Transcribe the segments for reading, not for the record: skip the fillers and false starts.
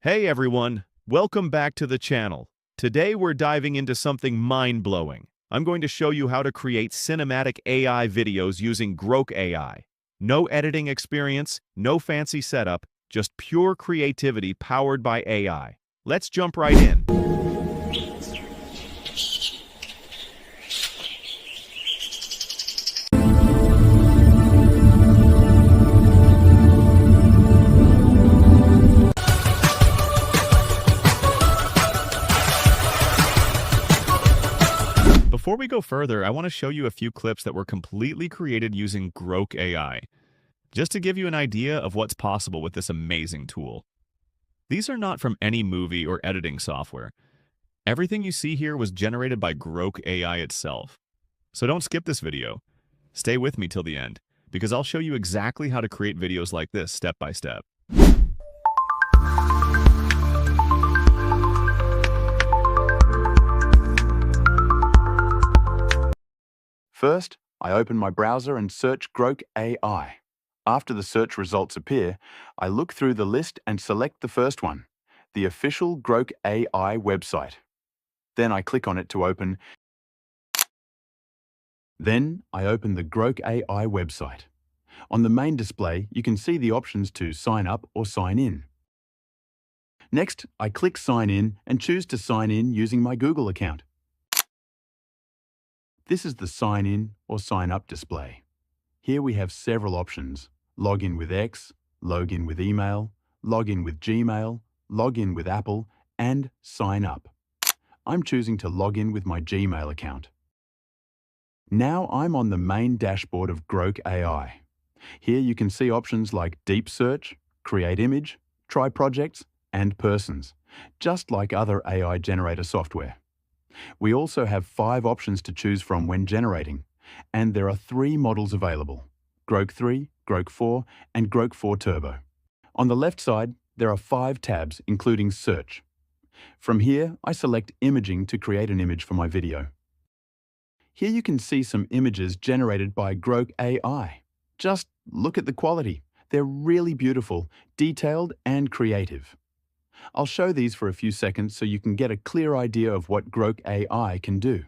Hey everyone, welcome back to the channel. Today we're diving into something mind-blowing. I'm going to show you how to create cinematic AI videos using Grok AI. No editing experience, no fancy setup, just pure creativity powered by AI. Let's jump right in. Before we go further, I want to show you a few clips that were completely created using Grok AI, just to give you an idea of what's possible with this amazing tool. These are not from any movie or editing software. Everything you see here was generated by Grok AI itself. So don't skip this video. Stay with me till the end, because I'll show you exactly how to create videos like this step by step. First, I open my browser and search Grok AI. After the search results appear, I look through the list and select the first one, the official Grok AI website. Then I click on it to open. Then I open the Grok AI website. On the main display, you can see the options to sign up or sign in. Next, I click Sign In and choose to sign in using my Google account. This is the Sign In or Sign Up display. Here we have several options: log in with X, log in with email, log in with Gmail, log in with Apple, and sign up. I'm choosing to log in with my Gmail account. Now I'm on the main dashboard of Grok AI. Here you can see options like Deep Search, Create Image, Try Projects, and Persons, just like other AI generator software. We also have 5 options to choose from when generating, and there are 3 models available: Grok 3, Grok 4, and Grok 4 Turbo. On the left side, there are 5 tabs, including Search. From here, I select Imaging to create an image for my video. Here you can see some images generated by Grok AI. Just look at the quality. They're really beautiful, detailed, and creative. I'll show these for a few seconds so you can get a clear idea of what Grok AI can do.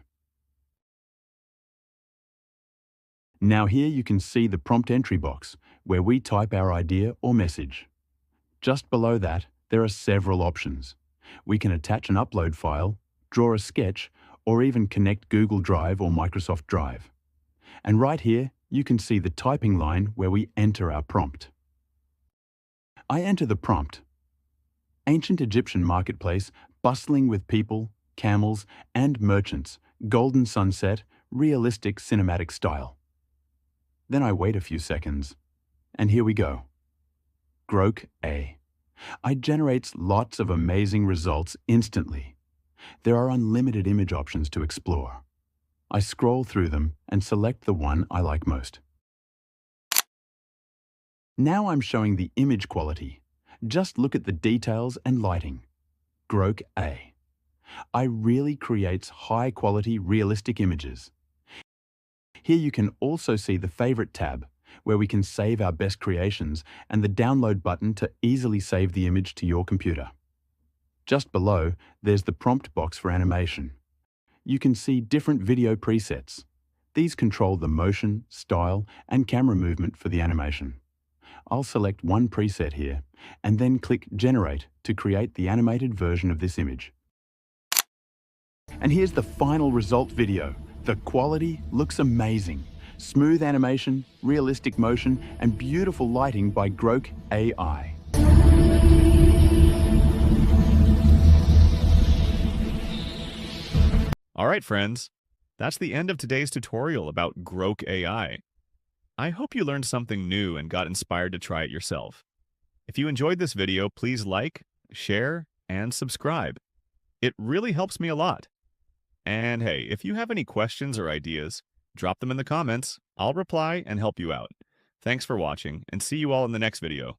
Now here you can see the prompt entry box, where we type our idea or message. Just below that, there are several options. We can attach an upload file, draw a sketch, or even connect Google Drive or Microsoft Drive. And right here, you can see the typing line where we enter our prompt. I enter the prompt: ancient Egyptian marketplace, bustling with people, camels, and merchants, golden sunset, realistic cinematic style. Then I wait a few seconds, and here we go. Grok AI generates lots of amazing results instantly. There are unlimited image options to explore. I scroll through them and select the one I like most. Now I'm showing the image quality. Just look at the details and lighting. Grok AI really creates high-quality, realistic images. Here you can also see the Favorite tab, where we can save our best creations, and the Download button to easily save the image to your computer. Just below, there's the prompt box for animation. You can see different video presets. These control the motion, style, and camera movement for the animation. I'll select one preset here, and then click Generate to create the animated version of this image. And here's the final result video. The quality looks amazing. Smooth animation, realistic motion, and beautiful lighting by Grok AI. Alright friends, that's the end of today's tutorial about Grok AI. I hope you learned something new and got inspired to try it yourself. If you enjoyed this video, please like, share, and subscribe. It really helps me a lot. And hey, if you have any questions or ideas, drop them in the comments. I'll reply and help you out. Thanks for watching, and see you all in the next video.